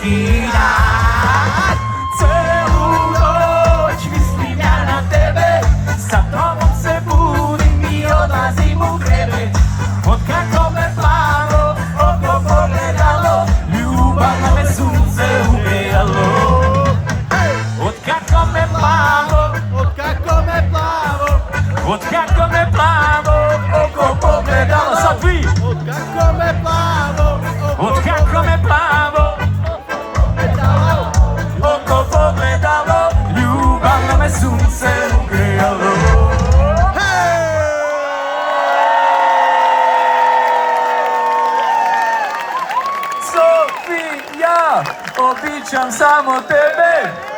neki dan. Celu noć mislim ja na tebe, sa tobom se budim i odlazim u krevet. Od kako me plavo oko pogledalo, ljubav na me sunce ugrijalo. Od kako me plavo, od kako me plavo oko pogledalo. Sad vi! Od kako me plavo oko pogledalo, ljubav na me sunce ugrijalo. Sofija, običam samo tebe.